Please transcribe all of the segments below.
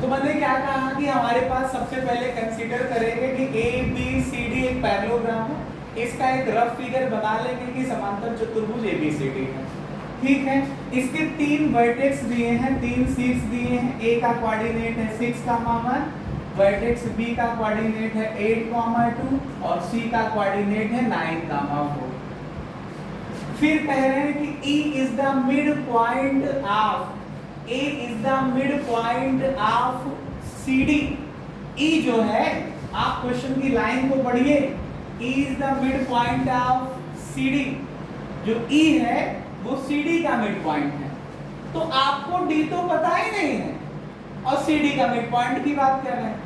तो मैंने क्या कहा कि हमारे पास सबसे पहले कंसीडर करेंगे कि ए बी सी डी एक पैरेललोग्राम है, इसका एक रफ फिगर बना लेंगे कि समांतर चतुर्भुज ए बी सी डी है। ठीक है, इसके तीन वर्टेक्स दिए हैं, तीन शीर्ष दिए हैं। ए का कोऑर्डिनेट है 6,1, वर्टेक्स बी का कोऑर्डिनेट है 8,2 और सी का कोऑर्डिनेट है 9,4। फिर कह रहे हैं कि E is the midpoint of A is the midpoint of CD। E जो है, आप क्वेश्चन की लाइन को पढ़िए, E is the midpoint of CD। जो E है वो CD का मिडपॉइंट है। तो आपको D तो पता ही नहीं है और CD का मिडपॉइंट की बात कर रहे हैं।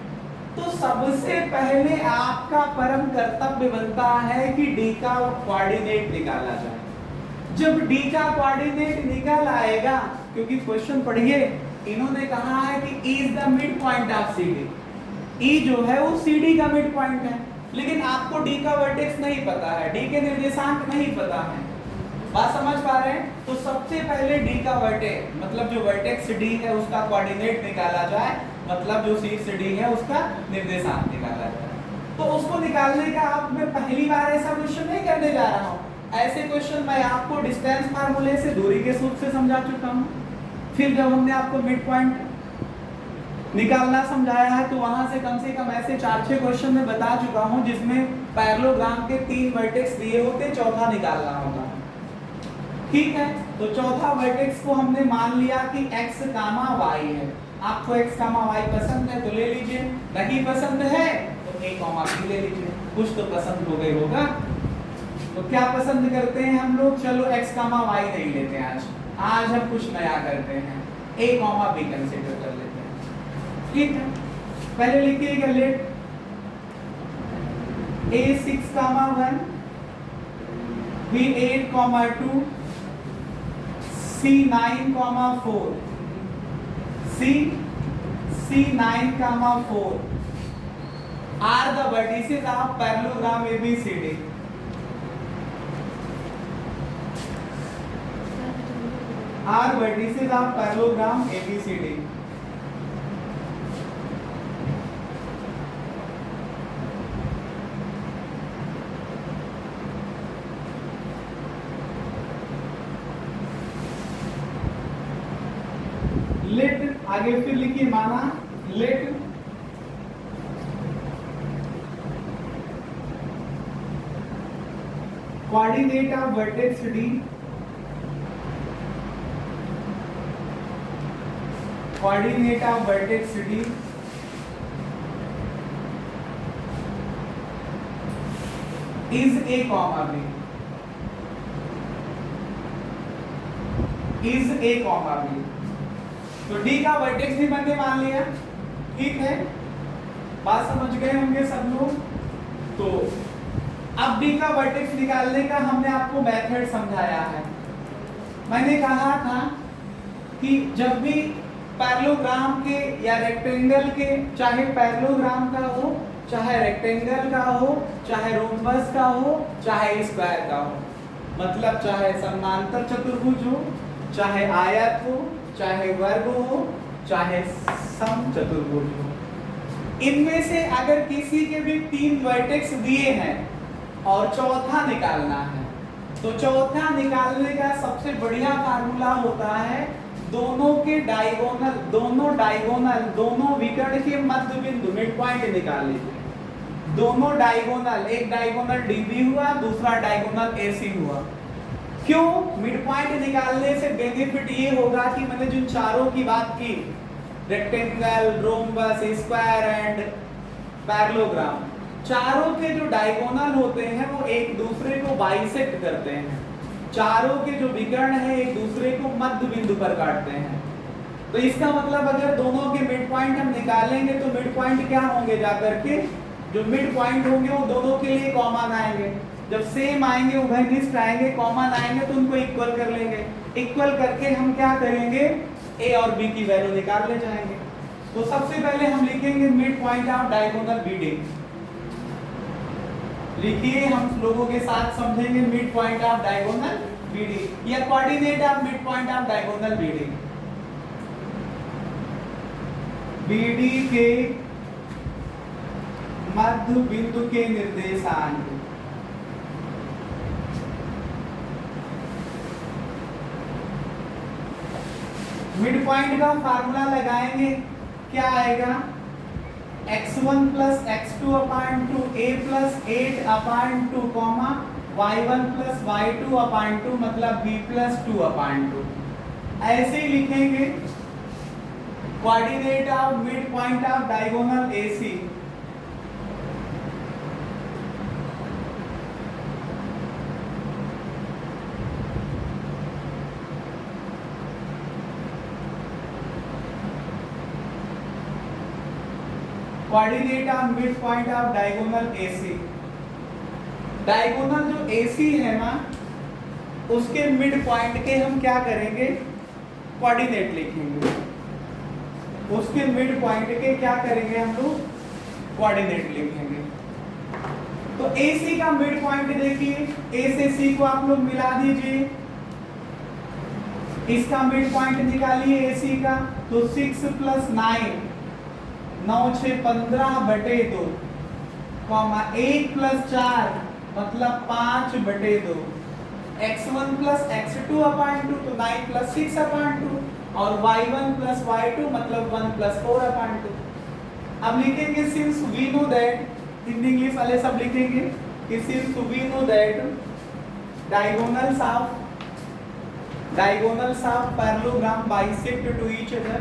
तो सबसे पहले आपका परम कर्तव्य बनता है कि D का कोऑर्डिनेट निकाला जाए। जब D का कोऑर्डिनेट निकल आएगा, क्योंकि क्वेश्चन पढ़िए, इन्होंने कहा है कि E is the midpoint of CD। E जो है वो CD का मिड पॉइंट है, लेकिन आपको D का वर्टेक्स नहीं पता है, D के निर्देशांक नहीं पता है। बात समझ पा रहे हैं? तो सबसे पहले D का वर्टेक्स, मतलब जो वर्टेक्स D है उसका कोऑर्डिनेट निकाला जाए, मतलब जो शीर्ष D है उसका निर्देशांक निकाला जाए। तो उसको निकालने का आप मैं पहली बार ऐसा क्वेश्चन नहीं करने जा रहा हूँ। ऐसे क्वेश्चन मैं आपको डिस्टेंस फार्मूले से, दूरी के सूत्र से समझा चुका हूँ। फिर जब हमने आपको मिड पॉइंट निकालना समझाया है तो वहां से कम ऐसे 4-6 क्वेश्चन में बता चुका हूं जिसमें पैरेललोग्राम के 3 वर्टेक्स दिए होते, चौथा निकालना होगा। ठीक है, तो चौथा वर्टेक्स को हमने मान लिया कि x, y है। आपको x, y पसंद है तो ले लीजिए, नहीं पसंद है तो a, b ले लीजिए। कुछ तो पसंद हो गई होगा। तो क्या पसंद करते हैं हम लोग? चलो x, y नहीं लेते हैं आज हम कुछ नया करते हैं, a, b कंसीडर कर लेते हैं। ठीक है, पहले लिखिएगा late A 6,1, B 8,2, C 9,4, C 9,4 are the vertices of parallelogram ABCD। Are vertices of parallelogram ABCD। Let आगे फिर लिखिए, माना let coordinate of vertex D, coordinate of vertex D is A, B is A, B। तो D का vertex भी मैंने मान लिया। ठीक है, बात समझ गए होंगे सब लोग। तो अब D का वर्टेक्स निकालने का हमने आपको मेथड समझाया है। मैंने कहा था कि जब भी पैरेललोग्राम के या रेक्टेंगल के, चाहे पैरेललोग्राम का हो, चाहे रेक्टेंगल का हो, चाहे रोम्बस का हो, चाहे स्क्वायर का हो, मतलब चाहे समांतर चतुर्भुज हो, चाहे आयत हो, चाहे वर्ग हो, चाहे समचतुर्भुज हो, इनमें से अगर किसी के भी 3 वर्टेक्स दिए हैं और चौथा निकालना है, तो चौथा निकालने का सबसे बढ़िया फार्मूला होता है दोनों डायगोनल, दोनों विकर्ण के मध्य बिंदु मिड पॉइंट निकाल लीजिए। दोनों डायगोनल, एक डायगोनल DB हुआ, दूसरा डायगोनल AC हुआ। क्यों? मिड पॉइंट निकालने से बेनिफिट ये होगा कि मैंने जिन चारों की बात की, rectangle, rhombus, square and parallelogram, चारों के जो डायगोनल होते हैं वो एक दूसरे को बाइसेक्ट करते हैं। चारों के जो विकर्ण है एक दूसरे को मध्य बिंदु पर काटते हैं। तो इसका मतलब अगर दोनों के मिड पॉइंट हम निकालेंगे तो मिड पॉइंट क्या होंगे, जाकर के जो मिड पॉइंट होंगे वो दोनों के लिए कॉमन आएंगे। जब सेम आएंगे, उभयनिष्ठ आएंगे, कॉमन आएंगे तो उनको इक्वल कर लेंगे। इक्वल करके हम क्या करेंगे, A और B की वैल्यू निकाल ले जाएंगे। तो सबसे पहले हम लिखेंगे mid point of diagonal BD। लिखिए, हम लोगों के साथ समझेंगे mid point of diagonal BD या coordinate of mid point of diagonal BD। BD के मध्य बिंदु के निर्देशांक। मिड पॉइंट का फार्मूला लगाएंगे, क्या आएगा? x1 plus x2 upon 2 a plus 8 upon 2 comma y1 plus y2 अपान 2 मतलब b प्लस 2 अपान 2। ऐसे ही लिखेंगे coordinate of mid point of diagonal AC। Coordinate of mid point of diagonal AC। Diagonal जो AC है ना, उसके मिड पॉइंट के हम क्या करेंगे? कोऑर्डिनेट लिखेंगे। उसके मिड पॉइंट के क्या करेंगे हम लोग? कोऑर्डिनेट लिखेंगे। तो AC का मिड पॉइंट देखिए, A से C को आप लोग मिला दीजिए, इसका मिड पॉइंट निकालिए AC का। तो 6 प्लस 9 9 6 15 बटे 2 कॉमा 1 प्लस 4 मतलब 5 बटे 2। x1 प्लस x2 अपान 2 तो 9 प्लस 6 अपान 2 और y1 प्लस y2 मतलब 1 प्लस 4 अपान 2। अब लिखेंगे since we know that, Hindi English वाले सब लिखेंगे कि since we know that diagonals of parallelogram bisect to each other.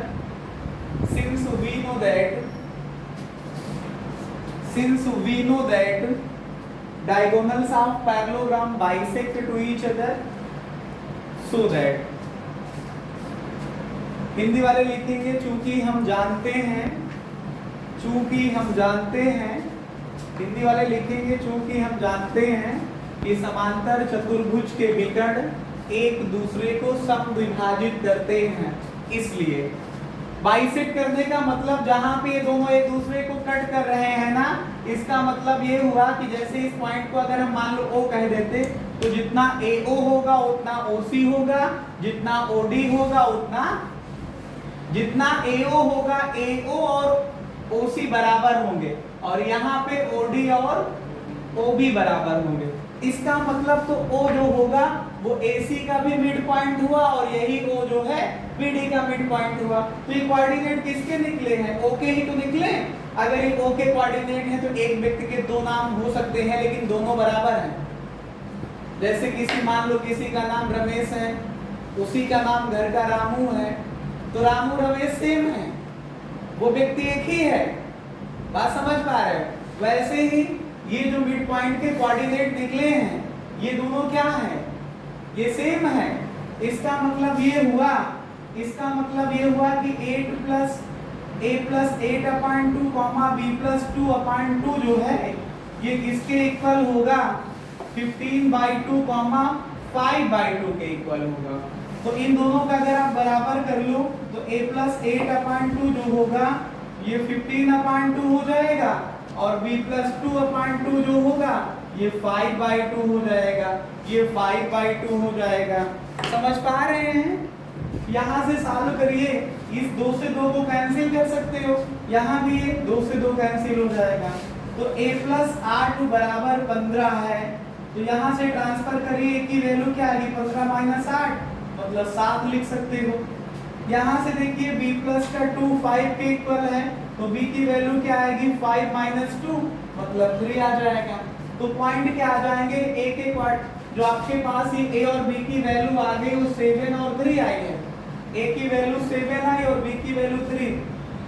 Since we know that diagonals of parallelogram bisect to each other, so that Hindi वाले लिखेंगे चूंकि हम जानते हैं, हिंदी वाले लिखेंगे चूंकि हम जानते हैं कि समांतर चतुर्भुज के विकर्ण एक दूसरे को समद्विभाजित करते हैं। इसलिए बाइसेक्ट करने का मतलब जहां पे ये दोनों एक दूसरे को कट कर रहे हैं ना, इसका मतलब ये हुआ कि जैसे इस पॉइंट को अगर हम मान लो O कह देते तो जितना AO होगा उतना OC होगा, जितना OD होगा उतना, जितना AO होगा AO और OC बराबर होंगे और यहाँ पे OD और OB बराबर होंगे। इसका मतलब तो O जो होगा वो AC का भी मिड पॉइंट हुआ और यही O जो है BD का मिड पॉइंट हुआ। तो ये कोऑर्डिनेट किसके निकले हैं? O के ही तो निकले। अगर ये O के कोऑर्डिनेट है तो एक व्यक्ति के दो नाम हो सकते हैं लेकिन दोनों बराबर हैं। जैसे किसी मान लो किसी का नाम रमेश है, उसी का नाम घर का रामू है, तो रामू रमेश सेम है, वो व्यक्ति एक ही है। बात समझ पा रहे हो? वैसे ही ये जो मिड पॉइंट के कोऑर्डिनेट निकले हैं ये दोनों क्या हैं? ये सेम है। इसका मतलब ये हुआ कि 8 plus a plus 8 upon 2 comma b plus 2 अपान 2 जो है ये किसके इक्वल होगा? 15/2 कॉमा 5/2 के इक्वल होगा। तो इन दोनों का अगर आप बराबर कर लो तो a प्लस 8 अपान 2 जो होगा ये 15/2 हो जाएगा और b प्लस 2 अपान 2 जो होगा ये 5/2 हो जाएगा, ये 5/2 हो जाएगा। समझ पा रहे हैं? यहाँ से सॉल्व करिए, इस 2 से 2 को कैंसिल कर सकते हो, यहाँ भी ये 2 से 2 कैंसिल हो जाएगा। तो a प्लस 8 बराबर 15 है, तो यहाँ से ट्रांसफर करिए की वैल्यू क्या आएगी? 15 माइनस 8 मतलब 7 लिख सकते हो। यहाँ से देखिए b प्लस का 2 5 के इक्वल है, तो b की वैल्यू क्या आएगी? 5 माइनस 2 मतलब 3 आ जाएगा। तो पॉइंट क्या आ जाएंगे? a के क्वार्ट जो आपके पास ही a और b की वैल्यू आ गई वो 7 और 3 आई है। a की वैल्यू 7 आई और b की वैल्यू 3।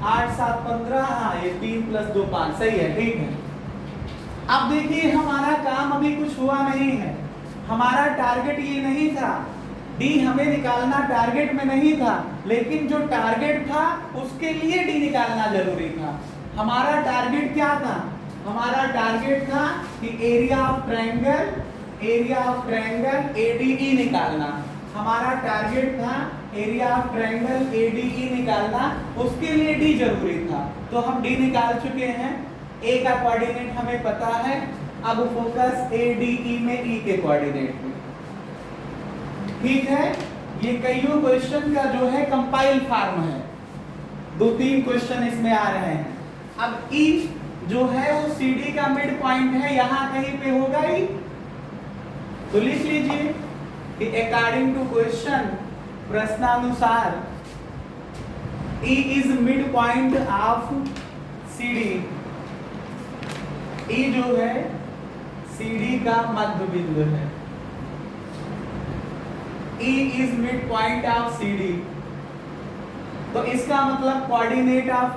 8 7 15, हाँ ये 3 प्लस 2 5 सही है, ठीक है। अब देखिए हमारा काम अभी कुछ हुआ नहीं है, हमारा टारगेट ये नहीं था, d हमें निकालना टारगेट में नहीं था, लेकिन जो टारगेट था उसके लिए d निकालना जरूरी था। हमारा टारगेट क्या था? हमारा टारगेट था कि एरिया ऑफ ट्रायंगल ADE निकालना। हमारा टारगेट था एरिया ऑफ ट्रायंगल ADE निकालना, उसके लिए d जरूरी था। तो हम d निकाल चुके हैं, a का कोऑर्डिनेट हमें पता है। अब फोकस ADE में e के कोऑर्डिनेट में, ठीक है। ये कईयों क्वेश्चन का जो है कंपाइल फॉर्म है, दो तीन क्वेश्चन इसमें आ रहे हैं। अब ई जो है वो CD का मिड पॉइंट है, यहाँ कहीं पे होगा ई, तो लिख लीजिए कि अकॉर्डिंग टू क्वेश्चन, प्रश्नानुसार E is mid point of CD। E जो है CD का मध्य बिंदु है। E is mid point of CD, तो इसका मतलब कोऑर्डिनेट ऑफ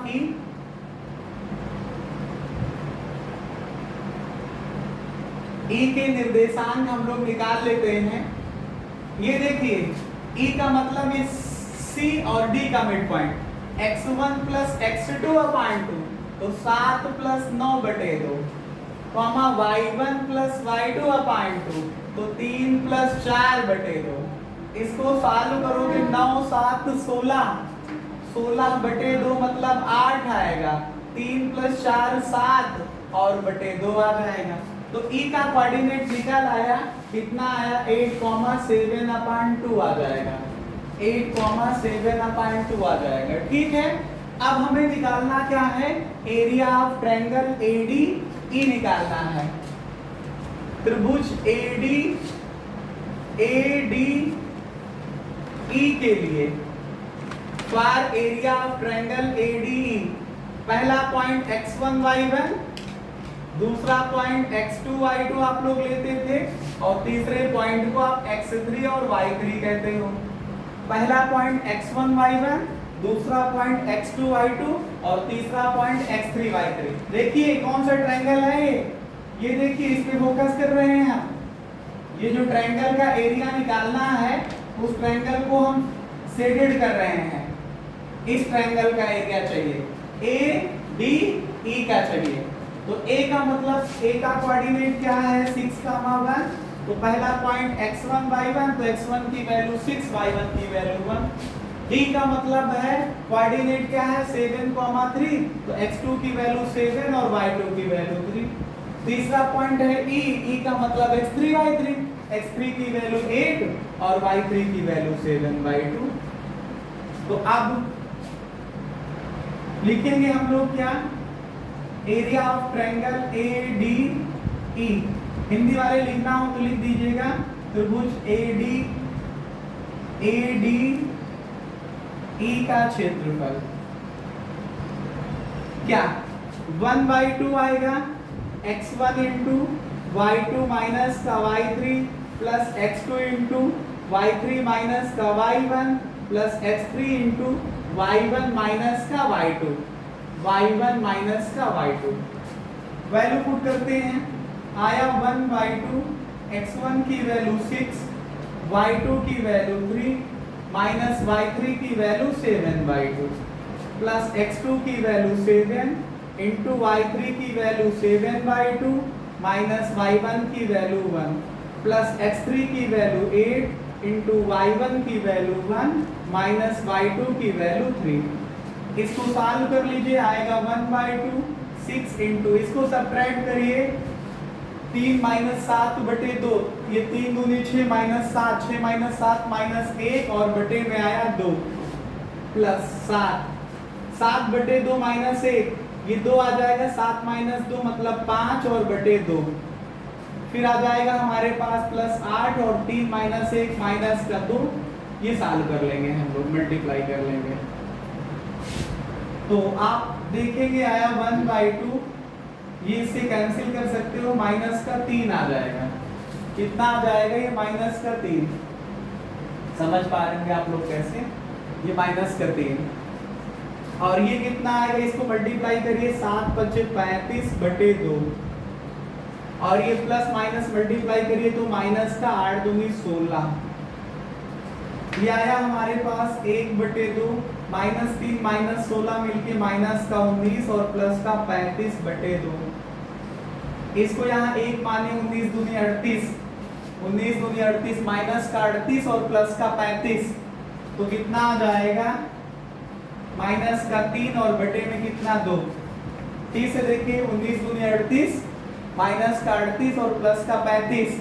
E के निर्देशांक हम लोग निकाल लेते हैं। ये देखिए E का मतलब है C और D का mid point, x1 plus x2 upon 2, तो 7 plus 9/2, comma y1 plus y2 upon 2, तो 3 प्लस 4/2। इसको सॉल्व करोगे 9 7 16, 16/2 मतलब 8 आएगा, 3 प्लस 4 7 और बटे 2 आ जाएगा। तो E का कोऑर्डिनेट निकल आया, कितना आया 8,7/2 आ जाएगा, 8,7/2 आ जाएगा। ठीक है, अब हमें निकालना क्या है, एरिया ऑफ ट्रायंगल ADE निकालना है। त्रिभुज ADE के लिए for area of triangle ADE, पहला पॉइंट x1 y1, दूसरा पॉइंट x2 y2 आप लोग लेते थे, और तीसरे पॉइंट को आप x3 और y3 कहते हो। पहला पॉइंट x1 y1, दूसरा पॉइंट x2 y2 और तीसरा पॉइंट x3 y3। देखिए कौन सा ट्रायंगल है ये देखिए, इस पे फोकस कर रहे हैं हम। ये जो ट्रायंगल का एरिया निकालना है, उस ट्रायंगल को हम शेडेड कर रहे हैं। इस ट्रायंगल का एरिया चाहिए, ADE का चाहिए। तो A का मतलब, A का कोऑर्डिनेट क्या है 6,1, तो पहला पॉइंट x1 y1, तो x1 की वैल्यू 6, y1 की वैल्यू 1। D का मतलब है कोऑर्डिनेट क्या है 7,3, तो x2 की वैल्यू 7 और y2 की वैल्यू 3। तीसरा पॉइंट है E का मतलब x3 y3, x3 की वैल्यू 8 और y3 की वैल्यू 7/2। तो अब लिखेंगे हम लोग क्या, area of triangle ADE। Hindi वाले लिखना हो तो लिख दीजिएगा, त्रिभुज ADE का क्षेत्रफल क्या 1/2 आएगा, x1 इंटू y2 माइनस का y3 plus x2 into y3 minus का y1 plus x3 into y1 minus का y2, y1 माइनस का y2। वैल्यू पुट करते हैं, आया 1/2, x1 की वैल्यू 6, y2 की वैल्यू 3 माइनस y3 की वैल्यू 7/2 प्लस x2 की वैल्यू 7 इंटू y3 की वैल्यू 7/2 माइनस y1 की वैल्यू 1 प्लस x3 की वैल्यू 8 इंटू y1 की वैल्यू 1 माइनस y2 की वैल्यू 3। इसको सॉल्व कर लीजिए, आएगा 1/2, 6 इंटू, इसको सब्ट्रैक्ट करिए, 3 माइनस 7/2, ये 3 दूनी 6 माइनस 7, 6 माइनस 7 माइनस 1 और बटे में आया 2 प्लस 7, 7/2 माइनस 1, ये 2 आ जाएगा, 7 माइनस 2 मतलब 5 और बटे 2। फिर आ जाएगा हमारे पास प्लस 8 और 3 माइनस 1 माइनस का 2, ये सॉल्व कर लेंगे हम लोग, मल्टीप्लाई कर लेंगे। तो आप देखेंगे आया 1/2, ये इससे कैंसिल कर सकते हो, माइनस का 3 आ जाएगा। कितना आ जाएगा ये माइनस का 3, समझ पा रहे हैं आप लोग कैसे, ये माइनस का 3 और ये कितना आएगा, इसको मल्टीप्लाई करिए, 7 × 35/2 और ये प्लस माइनस मल्टीप्लाई करिए तो माइनस का 8 दूनी 16। ये आया हमारे पास 1/2, माइनस 3 माइनस 16 मिलके माइनस का 19 और प्लस का 35/2। इसको यहाँ 1 माने, 19 दूनी 38, 19 दूनी 38 माइनस का 38 और प्लस का 35, तो कितना आ जाएगा माइनस का 3 और बटे में कितना 2। ठीक से देखिए, 19 दूनी 38 माइनस का 38 और प्लस का 35,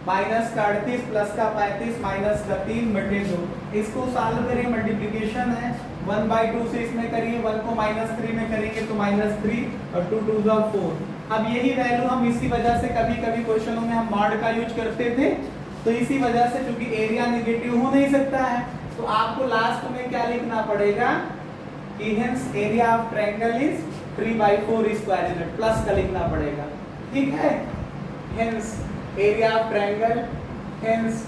माइनस का 38 प्लस का 35 माइनस का 3/2। इसको सॉल्व करिए, मल्टीप्लिकेशन है, 1/2 से इसमें करिए 1 को -3 में करेंगे तो -3 और 2 2 4। अब यही वैल्यू हम इसी वजह से कभी कभी क्वेश्चनों में हम मॉड का यूज करते थे, तो इसी वजह से क्योंकि एरिया नेगेटिव हो नहीं सकता है तो आपको लास्ट में क्या लिखना पड़ेगा कि hence area of triangle is 3/4 square unit, plus का लिखना पड़ेगा, ठीक है। Hence area of triangle, hence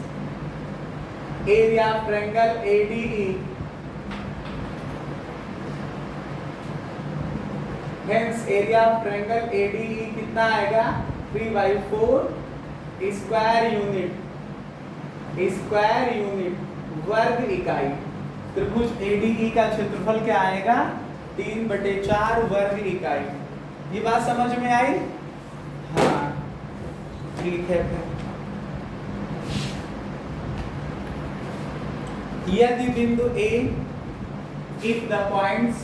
area of triangle ADE, hence area of triangle ADE कितना आएगा 3/4 स्क्वायर यूनिट, स्क्वायर यूनिट वर्ग इकाई। त्रिभुज ADE का क्षेत्रफल क्या आएगा 3/4 वर्ग इकाई। ये बात समझ में आई? हाँ ठीक है। फिर यदि बिंदु A, if the points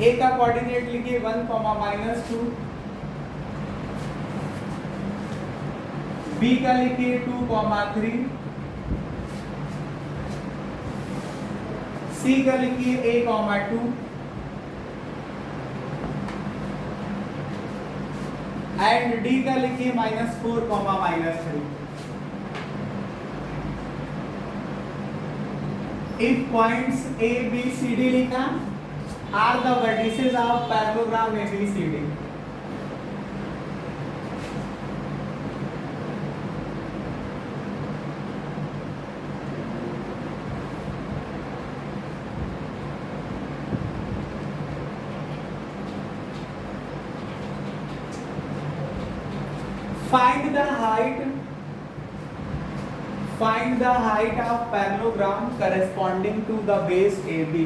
A का कोऑर्डिनेट लिखिए 1, -2, B का लिखिए 2, 3, C का लिखिए A, 2 एंड D का लिखिए -4, -3। If points A, B, C, D लिखा are the vertices of parallelogram ABCD। Find the height of parallelogram corresponding to the base AB।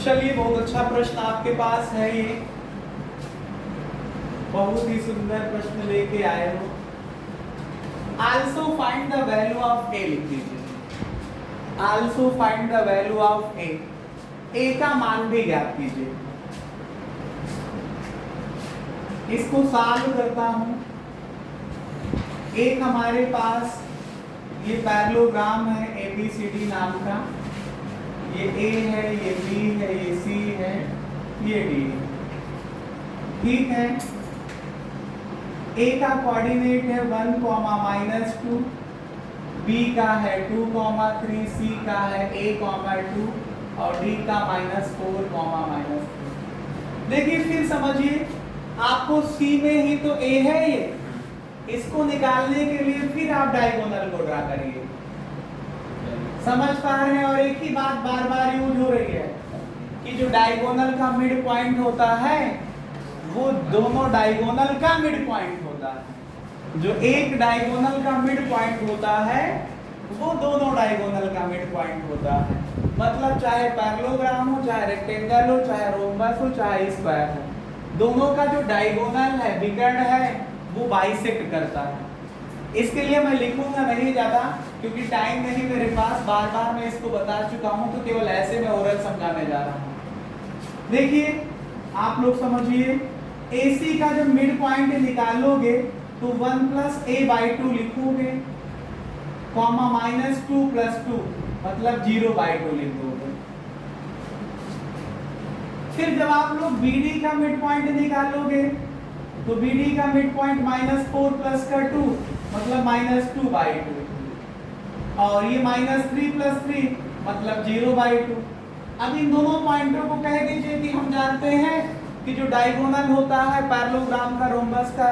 चलिए बहुत अच्छा प्रश्न आपके पास है, ये बहुत ही सुंदर प्रश्न लेके आए हो। Also find the value of A लिख दीजिए। Also find the value of A, A का मान भी ज्ञात कीजिए। इसको सॉल्व करता हूं। एक हमारे पास ये पैरेललोग्राम है ABCD नाम का, ये A है, ये B है, ये C है, ये D है, ठीक है। A का कोऑर्डिनेट है 1, -2, B का है 2, 3, C का है A, 2 और D का -4, -3। देखिए फिर समझिए, आपको C में ही तो A है, ये इसको निकालने के लिए फिर आप डायगोनल को ड्रा करिए। समझ पा रहे हैं? और एक ही बात बार बार यूज हो रही है कि जो डायगोनल का मिड पॉइंट होता है वो दोनों डायगोनल का मिड पॉइंट होता है। जो एक डायगोनल का मिड पॉइंट होता है वो दोनों डायगोनल का मिड पॉइंट होता है। मतलब चाहे पैरेललोग्राम हो, चाहे रेक्टेंगल हो, चाहे रोम्बस हो, चाहे स्क्वायर हो, दोनों का जो डायगोनल है, विकर्ण है, वो बाइसेक्ट करता है। इसके लिए मैं लिखूंगा नहीं ज्यादा क्योंकि टाइम नहीं मेरे पास, बार बार मैं इसको बता चुका हूं, तो केवल ऐसे मैं ओरल समझाने जा रहा हूं। देखिए आप लोग समझिए, AC का जब मिड पॉइंट निकालोगे तो 1 + a/2 लिखोगे, -2 + 2 मतलब 0/2 लिख दोगे। फिर जब आप लोग BD का मिड पॉइंट निकालोगे तो BD का मिड पॉइंट -4 + 2 मतलब -2/2 और ये -3 + 3 मतलब 0/2। अब इन दोनों पॉइंटों को कह दीजिए कि हम जानते हैं कि जो डायगोनल होता है पैरेललोग्राम का, रोम्बस का,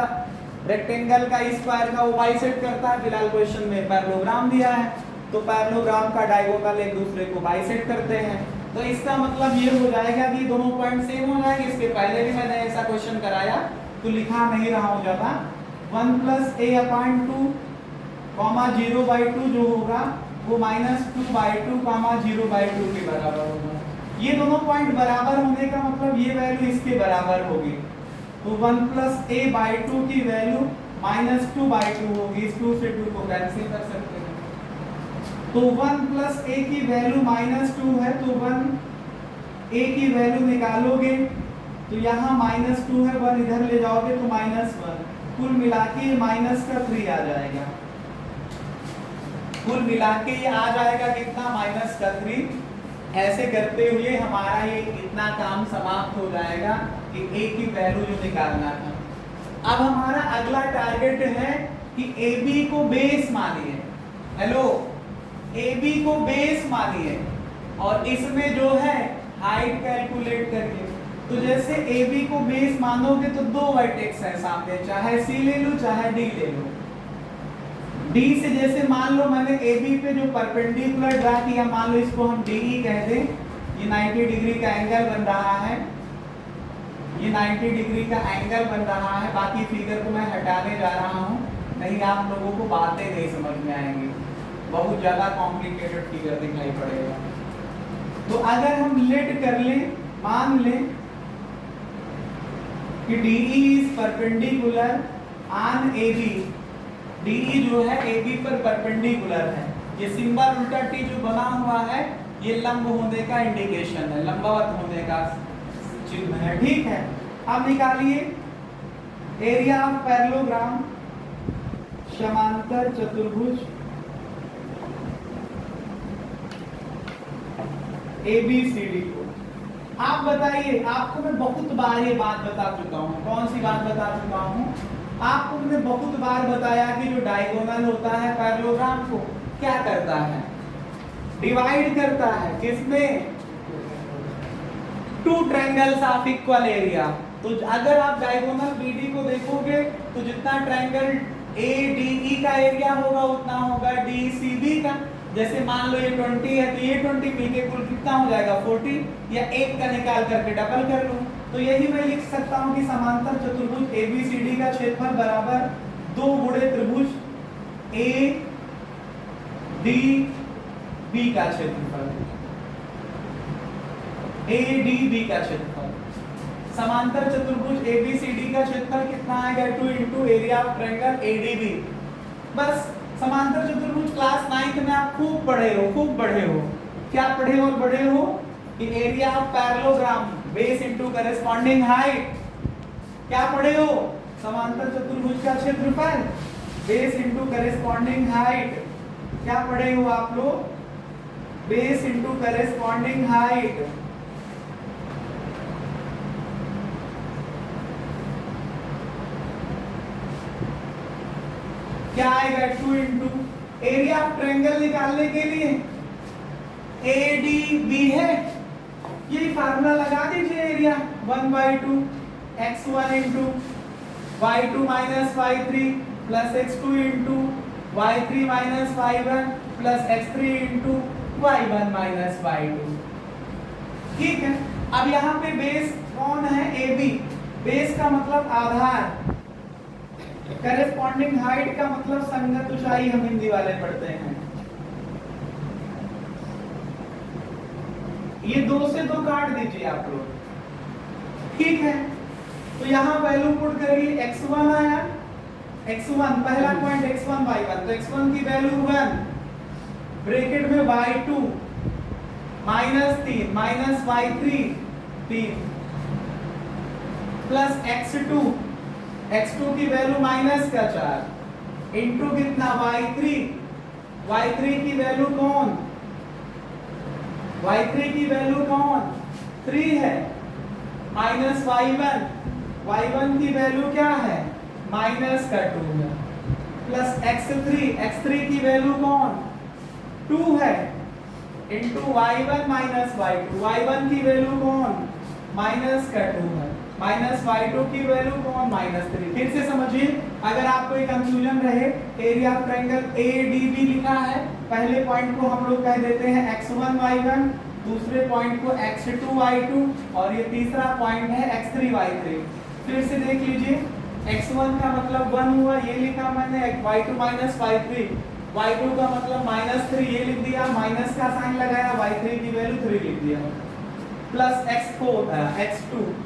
रेक्टेंगल का, स्क्वायर का, वो बाइसेक्ट करता है। फिलहाल क्वेश्चन में पैरेललोग्राम दिया है तो पैरेललोग्राम का डायगोनल एक दूसरे को बाइसेक्ट करते हैं। तो इसका मतलब ये हो जाएगा कि दोनों पॉइंट सेम हो जाएंगे। इसके पहले भी मैंने ऐसा क्वेश्चन कराया तो लिखा नहीं रहा हूं ज्यादा। 1 + a/2, 0/2 जो होगा वो -2/2 0/2 के बराबर होगा। ये दोनों पॉइंट बराबर होने का मतलब ये वैल्यू इसके बराबर होगी, तो 1 + a/2 की वैल्यू -2/2 होगी। इस 2 से 2 को कैंसिल कर सकते हैं, तो 1 + a की वैल्यू -2 है, तो 1 a की वैल्यू निकालोगे तो यहाँ -2 है, 1 इधर ले जाओगे तो -1, कुल मिला के -3 आ जाएगा। कुल मिला के ये आ जाएगा कितना, -3। ऐसे करते हुए हमारा ये इतना काम समाप्त हो जाएगा कि a की वैल्यू जो निकालना था। अब हमारा अगला टारगेट है कि AB को बेस मानिए। हेलो, AB को बेस मानिए और इसमें जो है हाइट कैलकुलेट करिए। तो जैसे AB को बेस मानोगे तो 2 वर्टेक्स है सामने, चाहे C ले लो चाहे D ले लो। D से जैसे मान लो मैंने AB पे जो परपेंडिकुलर ड्रा किया, मान लो इसको हम DE कह दें, ये 90 डिग्री का एंगल बन रहा है, ये 90 डिग्री का एंगल बन रहा है। बाकी फिगर को मैं हटाने जा रहा हूँ, नहीं आप लोगों को बातें नहीं समझ में आएंगी, बहुत ज़्यादा कॉम्प्लिकेटेड फिगर दिखाई पड़ेगा। तो अगर हम लेट कर लें, मान लें कि DE is perpendicular on AB, DE जो है AB पर परपेंडिकुलर है। ये सिंबल उल्टा T जो बना हुआ है ये लंब होने का इंडिकेशन है, लंबवत होने का चिन्ह है, ठीक है। अब निकालिए एरिया ऑफ पैरेललोग्राम, समांतर चतुर्भुज ABCD को। आप बताइए, आपको मैं बहुत बार ये बात बता चुका हूँ। कौन सी बात बता चुका हूँ? आपको मैंने बहुत बार बताया कि जो डायगोनल होता है पैरेललोग्राम को क्या करता है, डिवाइड करता है किसमें, 2 ट्रायंगल्स ऑफ इक्वल एरिया। तो अगर आप डायगोनल BD को देखोगे तो जितना ट्रायंगल ADE का एरिया होगा उतना होगा DCB का। जैसे मान लो ये 20 है तो ये 20 मिलके कुल कितना हो जाएगा 40, या 1 का निकाल करके डबल कर लूं तो यही मैं लिख सकता हूं कि समांतर चतुर्भुज ABCD का क्षेत्रफल बराबर 2 गुणे त्रिभुज ADB का क्षेत्रफल, ADB का क्षेत्रफल। समांतर चतुर्भुज ABCD का क्षेत्रफल कितना आएगा, 2 into area of triangle ADB। बस समांतर चतुर्भुज क्लास 9th में आप खूब पढ़े हो, खूब पढ़े हो। क्या पढ़े हो? पढ़े हो कि area of parallelogram base into corresponding height. क्या पढ़े हो? समांतर चतुर्भुज का क्षेत्रफल बेस इनटू करेस्पॉन्डिंग हाइट। क्या पढ़े हो आप लोग? Base into corresponding height. क्या आएगा, 2 इंटू एरिया ऑफ ट्रायंगल निकालने के लिए ADB है, ये फार्मूला लगा दीजिए, area 1/2 x1 into y2 minus y3 plus x2 into y3 minus y1 plus x3 into y1 minus y2। ठीक है। अब यहाँ पे बेस कौन है? AB। बेस का मतलब आधार, करेस्पॉन्डिंग हाइट का मतलब संगत ऊंचाई, हम हिंदी वाले पढ़ते हैं। ये 2 से 2 काट दीजिए आप लोग, ठीक है। तो यहाँ वैल्यू पुट करिए, x1 आया, x1 पहला पॉइंट x1 y1, तो x1 की वैल्यू 1, ब्रैकेट में y2 -3 minus y3 3 plus x2 की वैल्यू माइनस का 4 इंटू कितना y3 की वैल्यू कौन, y3 की वैल्यू कौन 3 है, माइनस y1 की वैल्यू क्या है माइनस का 2 है, प्लस x3 की वैल्यू कौन 2 है, इंटू y1 माइनस y1 की वैल्यू कौन माइनस का 2 है, माइनस y2 की वैल्यू कौन -3। फिर से समझिए, अगर आपको एक कंफ्यूजन रहे, एरिया ऑफ ट्रायंगल ADB लिखा है, पहले पॉइंट को हम लोग कह देते हैं x1 y1, दूसरे पॉइंट को x2 y2 और ये तीसरा पॉइंट है x3 y3। फिर से देख लीजिए, x1 का मतलब 1 हुआ, ये लिखा मैंने, y2 माइनस y3, y2 का मतलब -3 ये लिख दिया, माइनस का साइन लगाया, y3 की वैल्यू 3 लिख दिया, प्लस x2,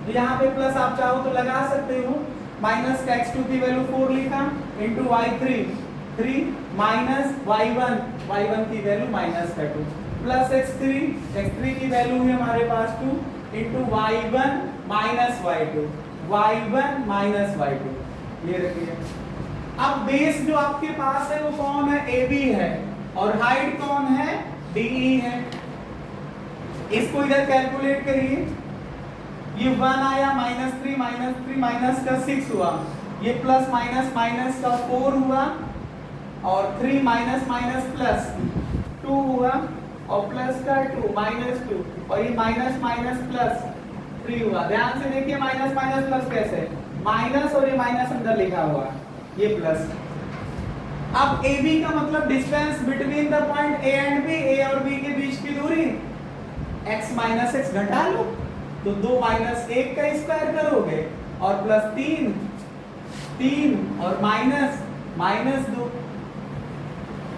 तो यहाँ पे प्लस आप चाहो तो लगा सकते हो, माइनस का x2 की वैल्यू 4 लिखा इंटू y3 3 माइनस y1 की वैल्यू माइनस का 2 प्लस x3 की वैल्यू है हमारे पास 2 इंटू y1 माइनस y2 ये रखिए। अब बेस जो आपके पास है वो कौन है, AB है, और हाइट कौन है, DE है। इसको इधर कैलकुलेट करिए, ये 1 आया, -3 माइनस का 6 हुआ, ये प्लस माइनस का 4 हुआ, और 3 माइनस प्लस 2 हुआ, और प्लस का 2 -2, और ये माइनस प्लस 3 हुआ। ध्यान से देखिए माइनस प्लस कैसे, माइनस और ये माइनस अंदर लिखा हुआ, ये प्लस। अब AB का मतलब distance between the point A and B, A और B के बीच की दूरी, x माइनस x घटा लो, तो 2 माइनस 1 का स्क्वायर करोगे, और प्लस 3 और माइनस 2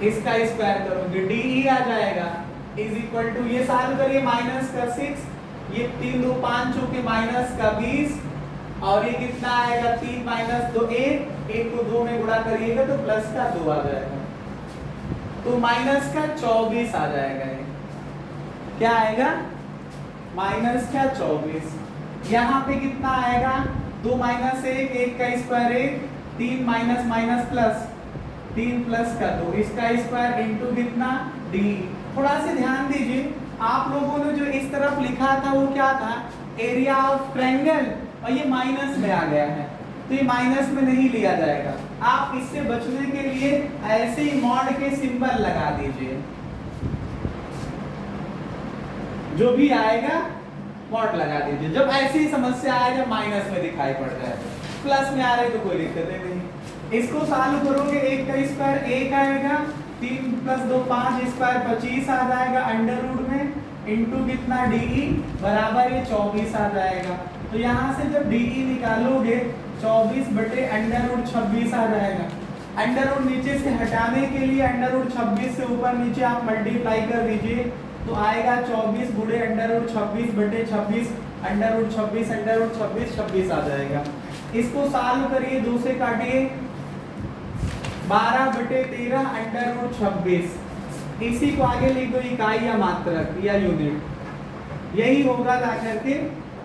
इसका स्क्वायर करोगे, DE आ जाएगा इज इक्वल टू, ये सॉल्व करिए, माइनस का 6, ये 3 2 5 चूंकि माइनस का 20, और ये कितना आएगा, 3 माइनस 2 1 को 2 में गुणा करिएगा तो प्लस का 2 आ जाएगा, तो माइनस का 24 आ जाएगा। ये क्या आएगा, माइनस का 24। यहाँ पे कितना आएगा, 2 माइनस 1 का स्क्वायर 1, 3 माइनस प्लस 3 प्लस का 2, इसका स्क्वायर इंटू कितना, D। थोड़ा सा ध्यान दीजिए, आप लोगों ने जो इस तरफ लिखा था वो क्या था, एरिया ऑफ ट्रायंगल, और ये माइनस में आ गया है, तो ये माइनस में नहीं लिया जाएगा। आप इससे बचने के लिए ऐसे ही मॉड के सिंबल लगा दीजिए, जो भी आएगा मॉड लगा दीजिए। जब ऐसी समस्या आए जब माइनस में दिखाई पड़ जाए, प्लस में आ रहे तो कोई दिक्कत नहीं। इसको सॉल्व करोगे, 1 का स्क्वायर 1 आएगा, 3 + 2 5 स्क्वायर 25 आ जाएगा अंडर रूट में, इंटू कितना, DE बराबर ये 24 आ जाएगा। तो यहाँ से जब DE निकालोगे 24 बटे अंडर रूट 26 आ जाएगा। अंडर रूट नीचे से हटाने के लिए अंडर रूट 26 से ऊपर नीचे आप मल्टीप्लाई कर दीजिए, तो आएगा 24 गुणे अंडर रूट 26 बटे 26, अंडर रूट 26 आ जाएगा। इसको सॉल्व करिए, 2 से काटिए, 12 बटे 13 अंडर रूट 26, इसी को आगे लिख दो इकाई या मात्रक या यूनिट, यही होगा ला करके।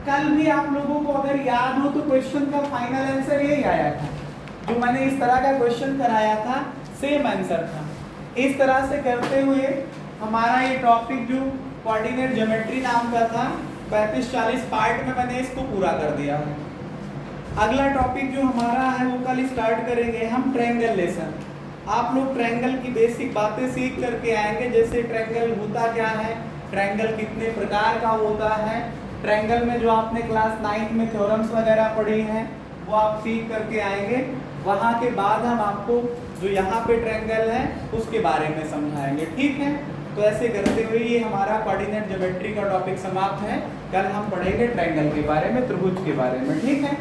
कल भी आप लोगों को अगर याद हो तो क्वेश्चन का फाइनल आंसर यही आया था, जो मैंने इस तरह का क्वेश्चन कराया था, सेम आंसर था। इस तरह से करते हुए हमारा ये टॉपिक जो कोऑर्डिनेट ज्योमेट्री नाम का था, 35-40 पार्ट में मैंने इसको पूरा कर दिया है। अगला टॉपिक जो हमारा है वो कल स्टार्ट करेंगे हम, ट्रायंगल लेसन। आप लोग ट्रायंगल की बेसिक बातें सीख करके आएंगे, जैसे ट्रायंगल होता क्या है, ट्रायंगल कितने प्रकार का होता है, ट्रायंगल में जो आपने क्लास 9 में थ्योरम्स वगैरह पढ़ी हैं वो आप सीख करके आएंगे। वहाँ के बाद हम आपको जो यहाँ पे ट्रायंगल है उसके बारे में समझाएंगे, ठीक है। तो ऐसे करते हुए ये हमारा कोऑर्डिनेट ज्योमेट्री का टॉपिक समाप्त है। कल हम पढ़ेंगे ट्रायंगल के बारे में, त्रिभुज के बारे में, ठीक है।